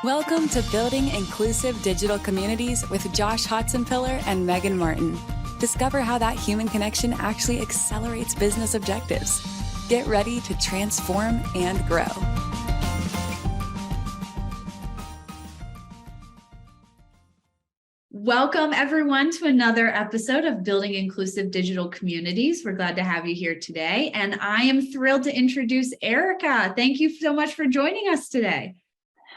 Welcome to Building Inclusive Digital Communities with Josh Hotzenpiller and Megan Martin. Discover how that human connection actually accelerates business objectives. Get ready to transform and grow. Welcome, everyone, to another episode of Building Inclusive Digital Communities. We're glad to have you here today, and I am thrilled to introduce Erika. Thank you so much for joining us today.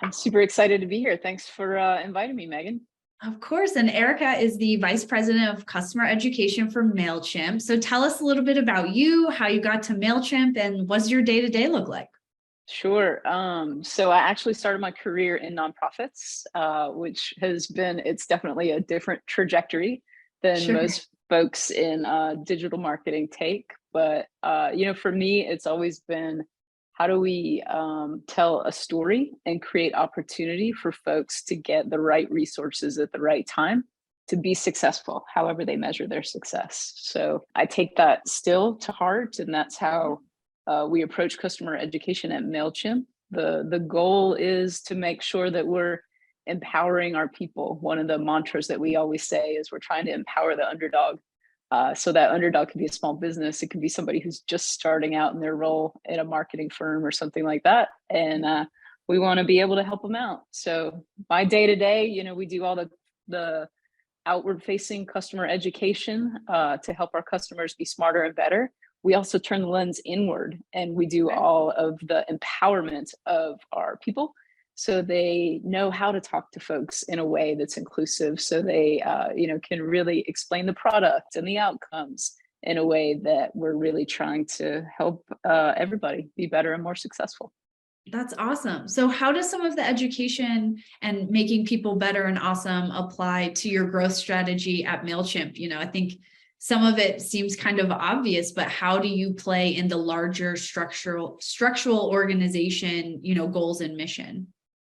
I'm super excited to be here. Thanks for inviting me, Megan. Of course, and Erika is the Vice President of Customer Education for Mailchimp. So tell us a little bit about you, how you got to Mailchimp, and what's your day-to-day look like? Sure. So I actually started my career in nonprofits, which it's definitely a different trajectory than most folks in digital marketing take. But, for me, it's always been, how do we tell a story and create opportunity for folks to get the right resources at the right time to be successful, however they measure their success. So I take that still to heart, and that's how we approach customer education at Mailchimp. The goal is to make sure that we're empowering our people. One of the mantras that we always say is we're trying to empower the underdog. So that underdog can be a small business. It can be somebody who's just starting out in their role in a marketing firm or something like that. And we want to be able to help them out. So my day to day, we do all the outward facing customer education to help our customers be smarter and better. We also turn the lens inward, and we do all of the empowerment of our people so they know how to talk to folks in a way that's inclusive, so they can really explain the product and the outcomes in a way that we're really trying to help everybody be better and more successful. That's awesome. So how does some of the education and making people better and awesome apply to your growth strategy at Mailchimp? I think some of it seems kind of obvious, but how do you play in the larger structural organization, goals and mission?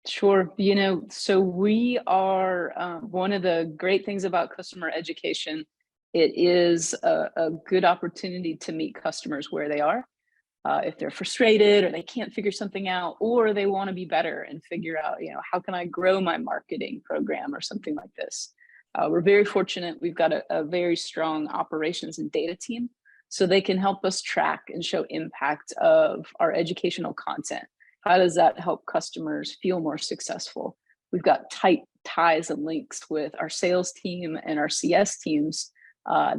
Sure. So we are, one of the great things about customer education, it is a good opportunity to meet customers where they are. If they're frustrated or they can't figure something out, or they want to be better and figure out, how can I grow my marketing program or something like this. We're very fortunate. We've got a very strong operations and data team, so they can help us track and show impact of our educational content. How does that help customers feel more successful? We've got tight ties and links with our sales team and our CS teams.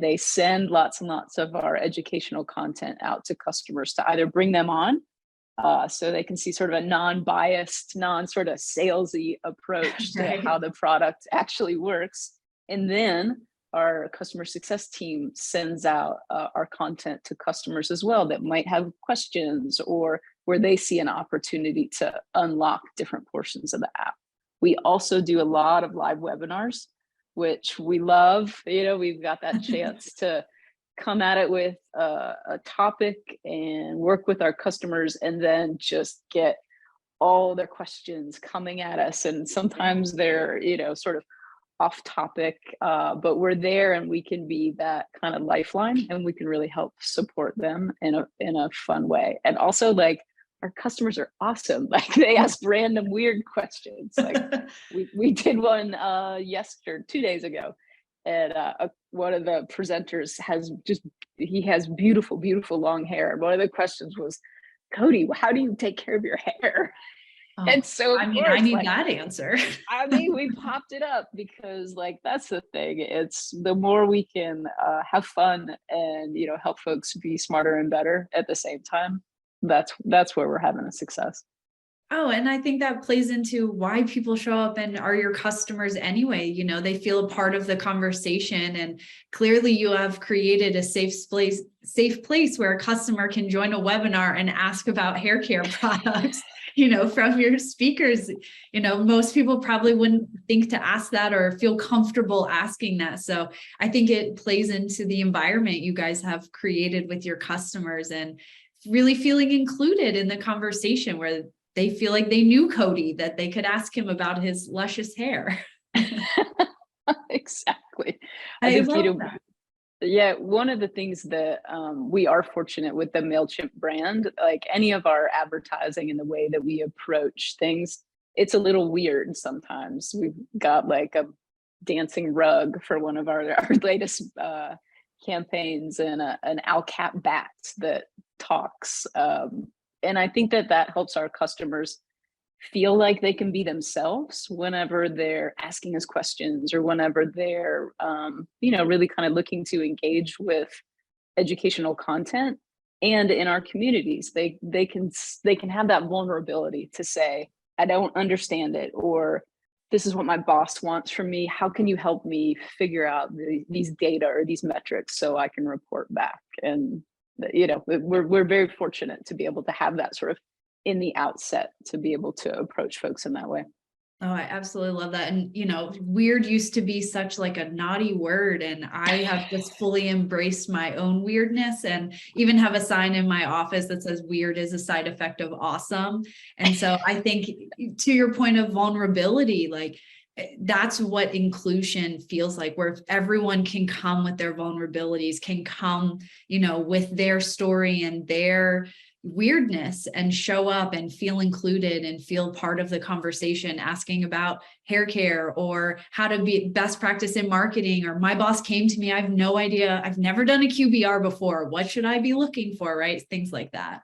They send lots and lots of our educational content out to customers to either bring them on so they can see sort of a non-biased, sort of salesy approach to how the product actually works. And then our customer success team sends out our content to customers as well that might have questions or where they see an opportunity to unlock different portions of the app. We also do a lot of live webinars, which we love. We've got that chance to come at it with a topic and work with our customers, and then just get all their questions coming at us. And sometimes they're, sort of off topic, but we're there and we can be that kind of lifeline, and we can really help support them in a fun way. And also, our customers are awesome. They ask random weird questions. We did one 2 days ago, and one of the presenters has beautiful, beautiful long hair. And one of the questions was, Cody, how do you take care of your hair? Oh, and so I need that answer. We popped it up because that's the thing. It's the more we can have fun and, help folks be smarter and better at the same time. That's where we're having a success. Oh, and I think that plays into why people show up and are your customers anyway. They feel a part of the conversation, and clearly you have created a safe place where a customer can join a webinar and ask about hair care products, from your speakers. Most people probably wouldn't think to ask that or feel comfortable asking that. So I think it plays into the environment you guys have created with your customers, and really feeling included in the conversation where they feel like they knew Cody, that they could ask him about his luscious hair. Exactly. I love that. Yeah, one of the things that we are fortunate with the Mailchimp brand, like any of our advertising and the way that we approach things, it's a little weird sometimes. We've got like a dancing rug for one of our latest campaigns, and an owl cat bat that talks. And I think that helps our customers feel like they can be themselves whenever they're asking us questions, or whenever they're really kind of looking to engage with educational content. And in our communities, they can have that vulnerability to say, I don't understand it, or this is what my boss wants from me. How can you help me figure out these data or these metrics so I can report back? And we're very fortunate to be able to have that sort of in the outset, to be able to approach folks in that way. Oh, I absolutely love that. And, weird used to be such like a naughty word. And I have just fully embraced my own weirdness, and even have a sign in my office that says weird is a side effect of awesome. And so I think, to your point of vulnerability, like that's what inclusion feels like, where everyone can come with their vulnerabilities, can come, with their story and their weirdness, and show up and feel included and feel part of the conversation, asking about hair care or how to be best practice in marketing, or my boss came to me, I have no idea, I've never done a QBR before, what should I be looking for, right? Things like that.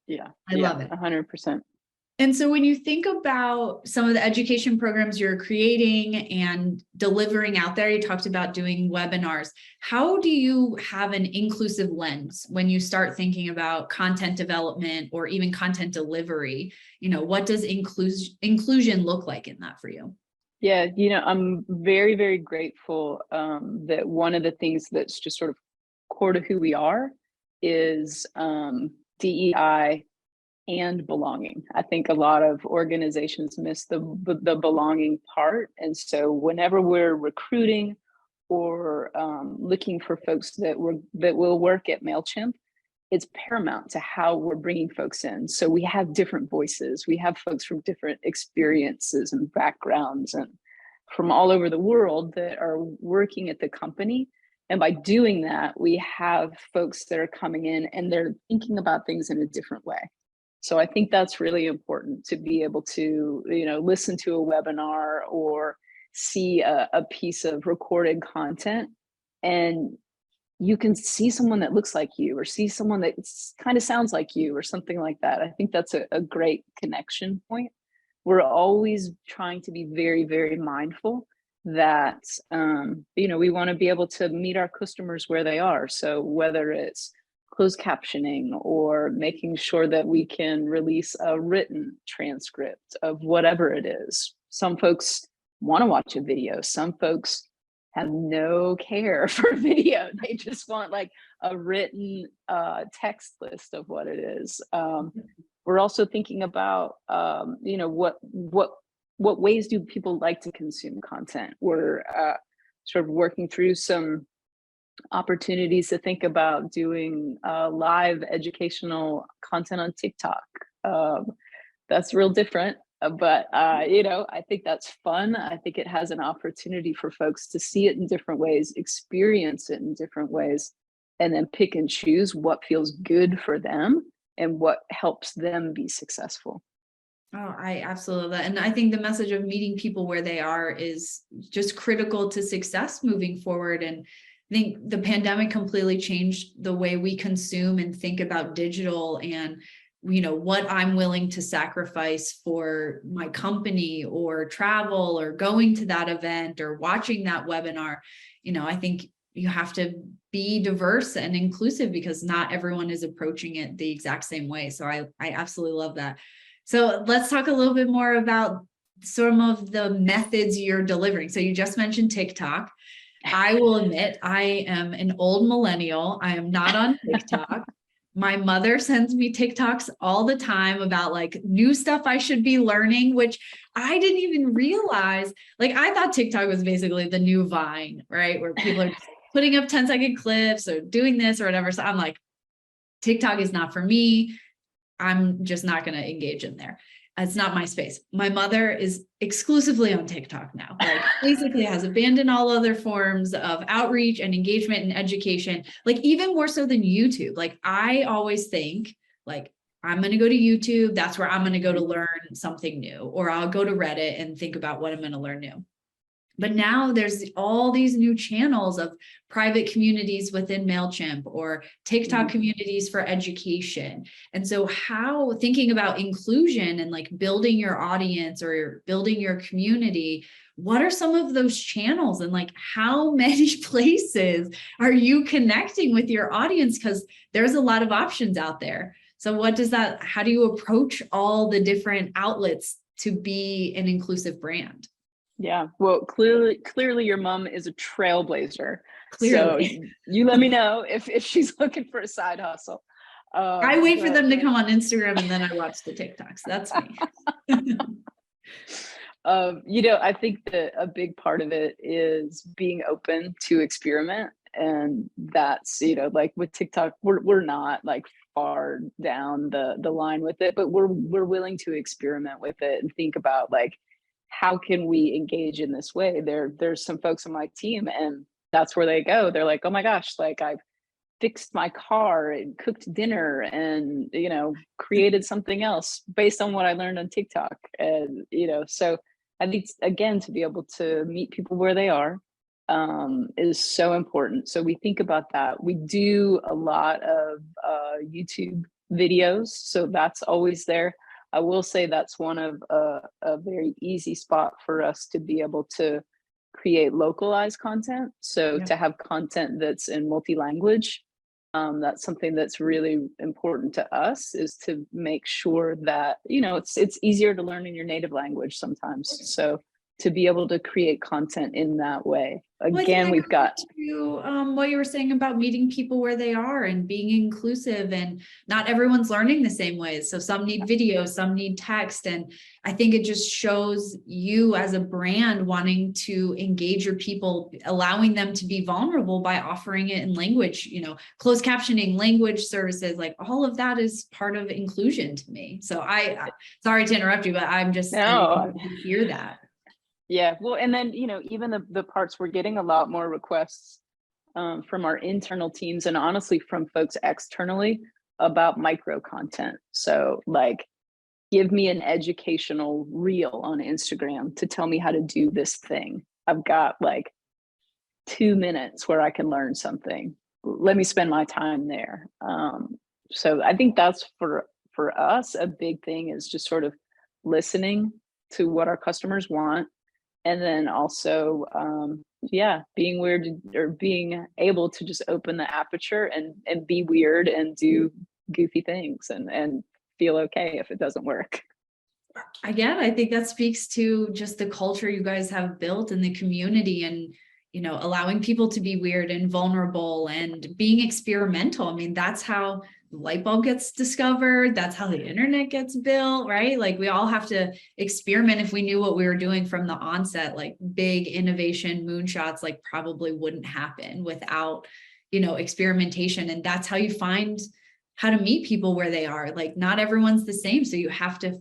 Yeah, I love it. 100%. And so when you think about some of the education programs you're creating and delivering out there, you talked about doing webinars. How do you have an inclusive lens when you start thinking about content development or even content delivery? What does inclusion look like in that for you? Yeah, I'm very, very grateful that one of the things that's just sort of core to who we are is DEI and belonging. I think a lot of organizations miss the belonging part. And so whenever we're recruiting or looking for folks that will work at Mailchimp, it's paramount to how we're bringing folks in. So we have different voices. We have folks from different experiences and backgrounds and from all over the world that are working at the company. And by doing that, we have folks that are coming in and they're thinking about things in a different way. So I think that's really important, to be able to, listen to a webinar or see a piece of recorded content, and you can see someone that looks like you, or see someone that kind of sounds like you, or something like that. I think that's a great connection point. We're always trying to be very, very mindful that, we want to be able to meet our customers where they are. So whether it's closed captioning or making sure that we can release a written transcript of whatever it is. Some folks want to watch a video. Some folks have no care for video. They just want like a written text list of what it is. We're also thinking about, what ways do people like to consume content? We're sort of working through some opportunities to think about doing live educational content on TikTok. That's real different, but I think that's fun. I think it has an opportunity for folks to see it in different ways, experience it in different ways, and then pick and choose what feels good for them and what helps them be successful. Oh, I absolutely love that. And I think the message of meeting people where they are is just critical to success moving forward. And I think the pandemic completely changed the way we consume and think about digital, and what I'm willing to sacrifice for my company, or travel, or going to that event, or watching that webinar. I think you have to be diverse and inclusive, because not everyone is approaching it the exact same way. So I absolutely love that. So let's talk a little bit more about some of the methods you're delivering. So you just mentioned TikTok. I will admit, I am an old millennial. I am not on TikTok. My mother sends me TikToks all the time about like new stuff I should be learning, which I didn't even realize. Like, I thought TikTok was basically the new Vine, right? Where people are just putting up 10-second clips or doing this or whatever. So I'm like, TikTok is not for me. I'm just not going to engage in there. It's not my space. My mother is exclusively on TikTok now, like basically has abandoned all other forms of outreach and engagement and education, like even more so than YouTube. Like, I always think, like, I'm going to go to YouTube. That's where I'm going to go to learn something new, or I'll go to Reddit and think about what I'm going to learn new. But now there's all these new channels of private communities within Mailchimp or TikTok communities for education. And so how thinking about inclusion and like building your audience or building your community, what are some of those channels and like how many places are you connecting with your audience? Because there's a lot of options out there. So how do you approach all the different outlets to be an inclusive brand? Yeah, well, clearly your mom is a trailblazer. Clearly. So you let me know if she's looking for a side hustle. I wait for them to come on Instagram and then I watch the TikToks. That's me. I think that a big part of it is being open to experiment. And that's, like with TikTok, we're not like far down the line with it, but we're willing to experiment with it and think about like, how can we engage in this way? There's some folks on my team and that's where they go. They're like, oh my gosh, like I've fixed my car and cooked dinner and, created something else based on what I learned on TikTok. And, so I think again, to be able to meet people where they are is so important. So we think about that. We do a lot of YouTube videos. So that's always there. I will say that's one of a very easy spot for us to be able to create localized content. So to have content that's in multi-language, that's something that's really important to us, is to make sure that, it's easier to learn in your native language sometimes. So to be able to create content in that way. Again, we've got what you were saying about meeting people where they are and being inclusive, and not everyone's learning the same way. So some need video, some need text. And I think it just shows you as a brand wanting to engage your people, allowing them to be vulnerable by offering it in language, closed captioning, language services, like all of that is part of inclusion to me. So sorry to interrupt you, but I'm just I hear that. Yeah, well, and then, even the parts, we're getting a lot more requests from our internal teams and honestly from folks externally about micro content. So like, give me an educational reel on Instagram to tell me how to do this thing. I've got like 2 minutes where I can learn something. Let me spend my time there. So I think that's for us, a big thing is just sort of listening to what our customers want. And then also, being weird or being able to just open the aperture and be weird and do goofy things and feel okay if it doesn't work. Again, I think that speaks to just the culture you guys have built in the community and, allowing people to be weird and vulnerable and being experimental. I mean, that's how the light bulb gets discovered. That's how the internet gets built, right? Like we all have to experiment. If we knew what we were doing from the onset, like big innovation moonshots, like probably wouldn't happen without, experimentation. And that's how you find how to meet people where they are. Like not everyone's the same. So you have to,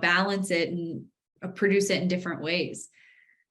balance it and produce it in different ways.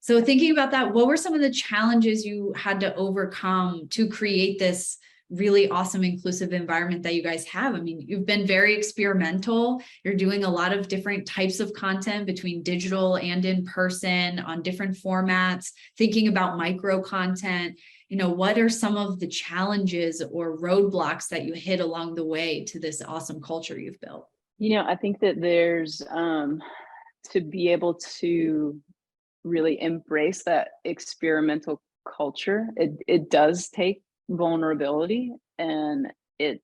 So thinking about that, what were some of the challenges you had to overcome to create this really awesome inclusive environment that you guys have? I mean, you've been very experimental. You're doing a lot of different types of content between digital and in person on different formats, thinking about micro content. What are some of the challenges or roadblocks that you hit along the way to this awesome culture you've built? I think that there's to be able to really embrace that experimental culture, it does take vulnerability, and it,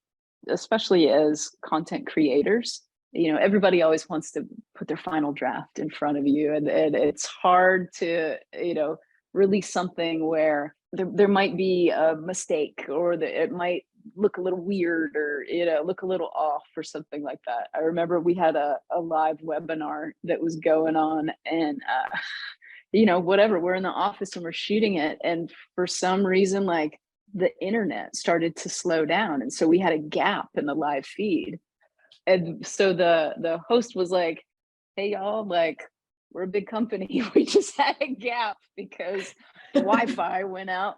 especially as content creators, everybody always wants to put their final draft in front of you, and it's hard to release something where there might be a mistake, or it might look a little weird, or look a little off or something like that. I remember we had a live webinar that was going on, and whatever, we're in the office and we're shooting it, and for some reason like the internet started to slow down, and so we had a gap in the live feed. And so the host was like, hey y'all, like we're a big company, we just had a gap because Wi-Fi went out.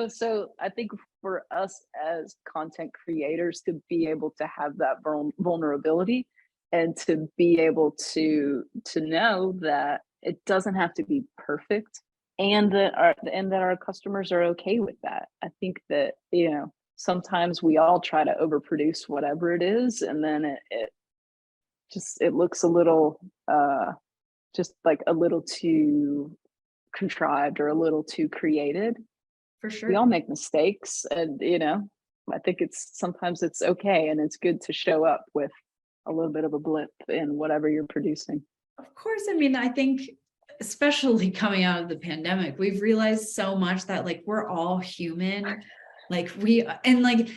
So I think for us as content creators to be able to have that vulnerability and to be able to know that it doesn't have to be perfect, and that our customers are okay with that. I think that, you know, sometimes we all try to overproduce whatever it is, and then it looks a little just like a little too contrived or a little too created. For sure. We all make mistakes, and, you know, I think sometimes it's okay, and it's good to show up with a little bit of a blip in whatever you're producing. Of course. I mean, I think especially coming out of the pandemic, we've realized so much that like we're all human. Like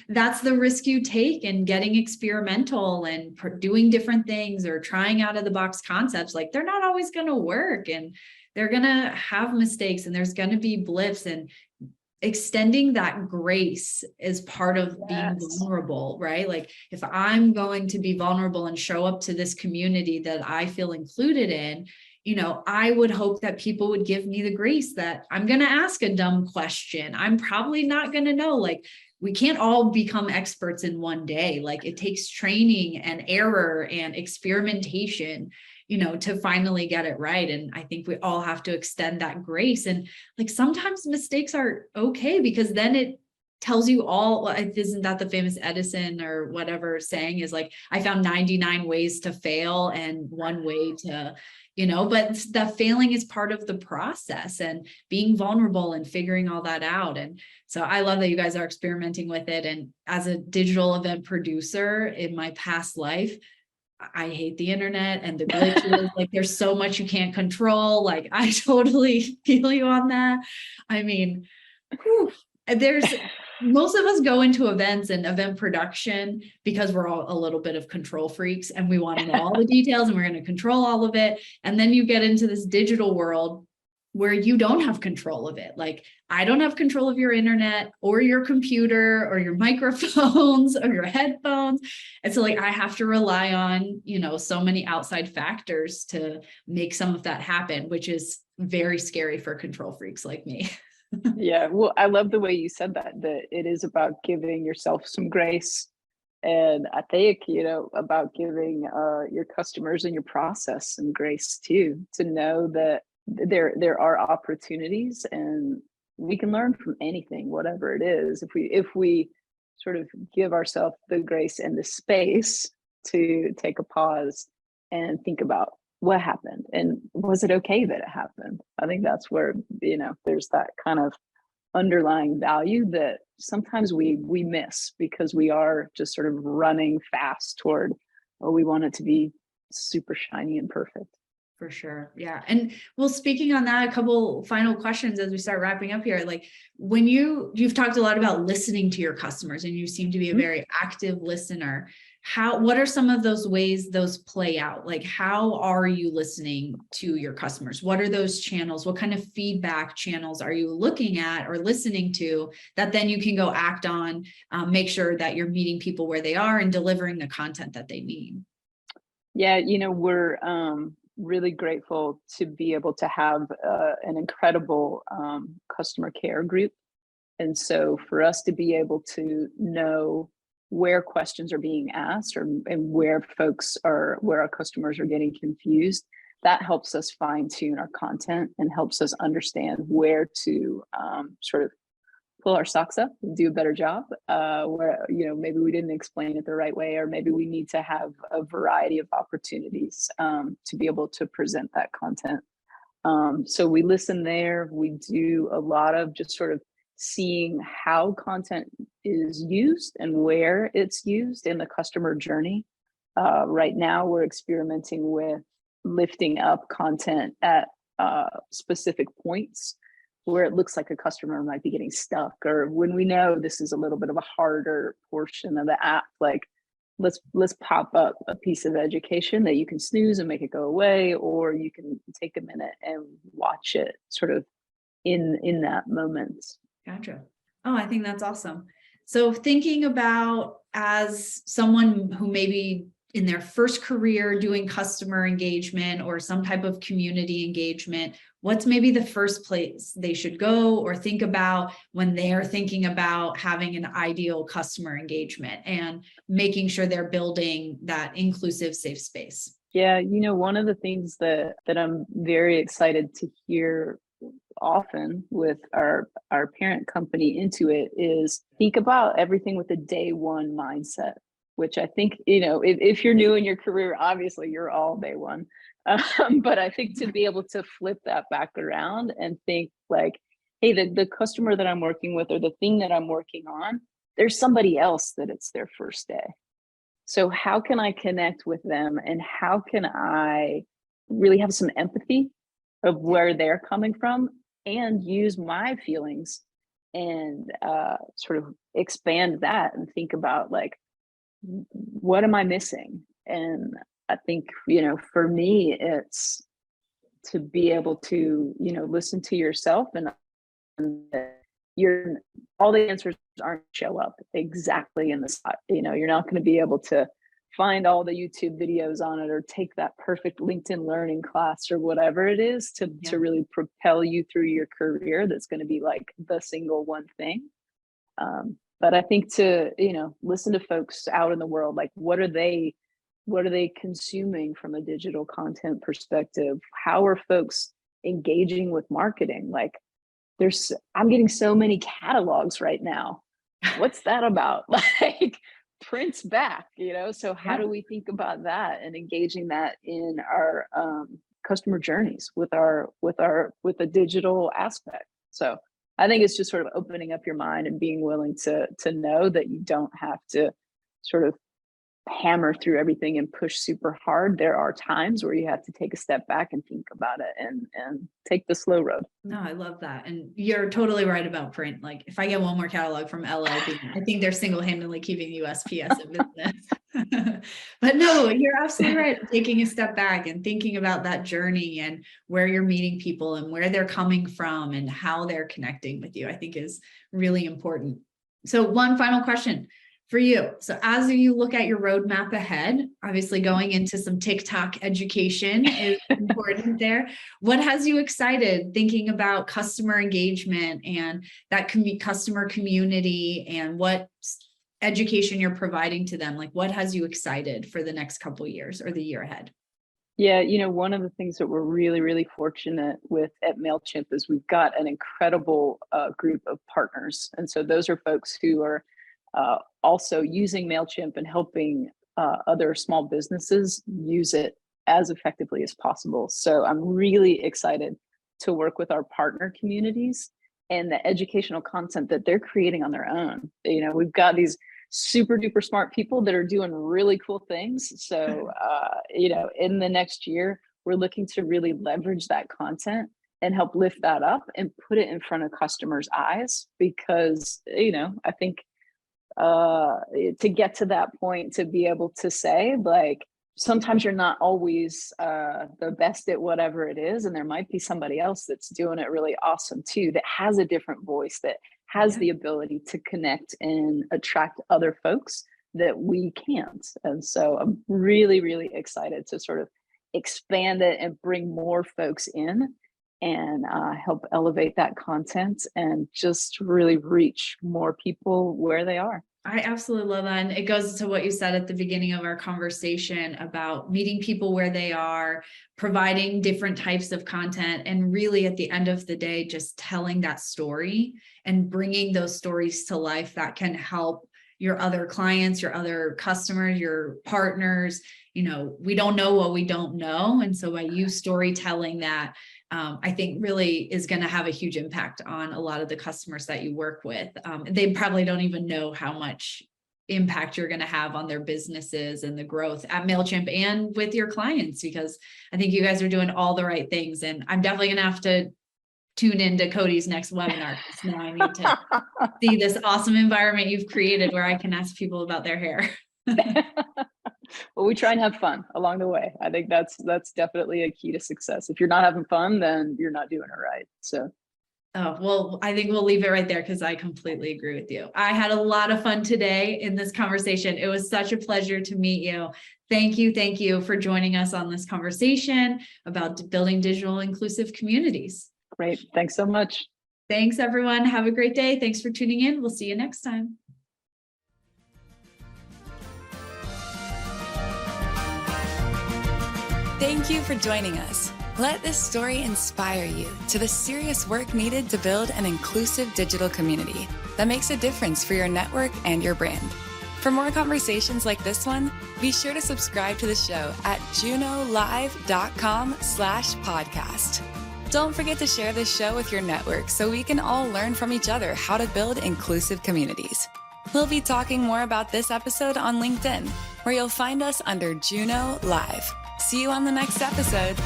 that's the risk you take in getting experimental and doing different things or trying out of the box concepts. Like they're not always going to work, and they're going to have mistakes, and there's going to be blips, and extending that grace is part of being vulnerable, right? Like if I'm going to be vulnerable and show up to this community that I feel included in, you know, I would hope that people would give me the grace that I'm going to ask a dumb question. I'm probably not going to know. Like we can't all become experts in one day. Like it takes training and error and experimentation, you know, to finally get it right. And I think we all have to extend that grace. And like sometimes mistakes are okay, because then it tells you all, isn't that the famous Edison or whatever saying is like, I found 99 ways to fail and one way to, you know, but the failing is part of the process and being vulnerable and figuring all that out. And so I love that you guys are experimenting with it. And as a digital event producer in my past life, I hate the internet and the glitches. Like there's so much you can't control. Like I totally feel you on that. I mean, most of us go into events and event production because we're all a little bit of control freaks and we want to know all the details and we're going to control all of it. And then you get into this digital world where you don't have control of it. Like I don't have control of your internet or your computer or your microphones or your headphones. And so like, I have to rely on, you know, so many outside factors to make some of that happen, which is very scary for control freaks like me. Yeah. Well, I love the way you said that it is about giving yourself some grace. And I think, you know, about giving your customers and your process some grace too, to know that there are opportunities and we can learn from anything, whatever it is, if we sort of give ourselves the grace and the space to take a pause and think about what happened and was it okay that it happened. I think that's where, you know, there's that kind of underlying value that sometimes we miss because we are just sort of running fast toward, oh, we want it to be super shiny and perfect. For sure. Yeah. And well, speaking on that, a couple final questions as we start wrapping up here. Like when you've talked a lot about listening to your customers and you seem to be a very active listener. What are some of those ways those play out? Like, how are you listening to your customers? What are those channels? What kind of feedback channels are you looking at or listening to that then you can go act on, make sure that you're meeting people where they are and delivering the content that they need? Yeah. You know, we're, really grateful to be able to have an incredible customer care group. And so for us to be able to know where questions are being asked and where our customers are getting confused, that helps us fine tune our content and helps us understand where to sort of pull our socks up and do a better job, where, you know, maybe we didn't explain it the right way, or maybe we need to have a variety of opportunities to be able to present that content. So we listen there. We do a lot of just sort of seeing how content is used and where it's used in the customer journey. Right now, we're experimenting with lifting up content at specific points where it looks like a customer might be getting stuck, or when we know this is a little bit of a harder portion of the app, like let's pop up a piece of education that you can snooze and make it go away, or you can take a minute and watch it sort of in that moment. Gotcha. Oh, I think that's awesome. So thinking about as someone who maybe in their first career doing customer engagement or some type of community engagement, what's maybe the first place they should go or think about when they're thinking about having an ideal customer engagement and making sure they're building that inclusive, safe space? Yeah, one of the things that I'm very excited to hear often with our parent company Intuit is think about everything with a day one mindset, which I think, if you're new in your career, obviously you're all day one. But I think to be able to flip that back around and think like, hey, the customer that I'm working with or the thing that I'm working on, there's somebody else that it's their first day. So how can I connect with them and how can I really have some empathy of where they're coming from and use my feelings and sort of expand that and think about like, what am I missing? And I think, for me, it's to be able to, listen to yourself and all the answers aren't show up exactly in the spot. You're not going to be able to find all the YouTube videos on it or take that perfect LinkedIn learning class or whatever it is to really propel you through your career. That's going to be like the single one thing. But I think to, listen to folks out in the world, like what are they consuming from a digital content perspective? How are folks engaging with marketing? Like I'm getting so many catalogs right now. What's that about? Like prints back, so how do we think about that and engaging that in our customer journeys with the digital aspect? So I think it's just sort of opening up your mind and being willing to know that you don't have to sort of hammer through everything and push super hard. There are times where you have to take a step back and think about it and take the slow road. No, I love that. And you're totally right about print. Like if I get one more catalog from LA, I think they're single-handedly keeping USPS in business. But no, you're absolutely right. Taking a step back and thinking about that journey and where you're meeting people and where they're coming from and how they're connecting with you, I think is really important. So one final question for you. So as you look at your roadmap ahead, obviously going into some TikTok education is important there. What has you excited thinking about customer engagement and that customer community and what education you're providing to them? Like what has you excited for the next couple of years or the year ahead? Yeah, one of the things that we're really, really fortunate with at Mailchimp is we've got an incredible group of partners. And so those are folks who are also using Mailchimp and helping other small businesses use it as effectively as possible. So I'm really excited to work with our partner communities and the educational content that they're creating on their own. We've got these super duper smart people that are doing really cool things. So, in the next year, we're looking to really leverage that content and help lift that up and put it in front of customers' eyes because, I think to get to that point, to be able to say like, sometimes you're not always the best at whatever it is. And there might be somebody else that's doing it really awesome too, that has a different voice, that has the ability to connect and attract other folks that we can't. And so I'm really, really excited to sort of expand it and bring more folks in and help elevate that content and just really reach more people where they are. I absolutely love that. And it goes to what you said at the beginning of our conversation about meeting people where they are, providing different types of content, and really at the end of the day, just telling that story and bringing those stories to life that can help your other clients, your other customers, your partners. We don't know what we don't know. And so by you storytelling that, I think really is going to have a huge impact on a lot of the customers that you work with. They probably don't even know how much impact you're going to have on their businesses and the growth at Mailchimp and with your clients, because I think you guys are doing all the right things. And I'm definitely going to have to tune into Cody's next webinar. Now I need to see this awesome environment you've created where I can ask people about their hair. Well, we try and have fun along the way. I think that's definitely a key to success. If you're not having fun, then you're not doing it right. So Oh, well, I think we'll leave it right there because I completely agree with you. I had a lot of fun today in this conversation. It was such a pleasure to meet you. Thank you for joining us on this conversation about building digital inclusive communities. Great. Thanks so much. Thanks, everyone. Have a great day. Thanks for tuning in. We'll see you next time. Thank you for joining us. Let this story inspire you to the serious work needed to build an inclusive digital community that makes a difference for your network and your brand. For more conversations like this one, be sure to subscribe to the show at junolive.com/podcast. Don't forget to share this show with your network so we can all learn from each other how to build inclusive communities. We'll be talking more about this episode on LinkedIn, where you'll find us under Juno Live. See you on the next episode.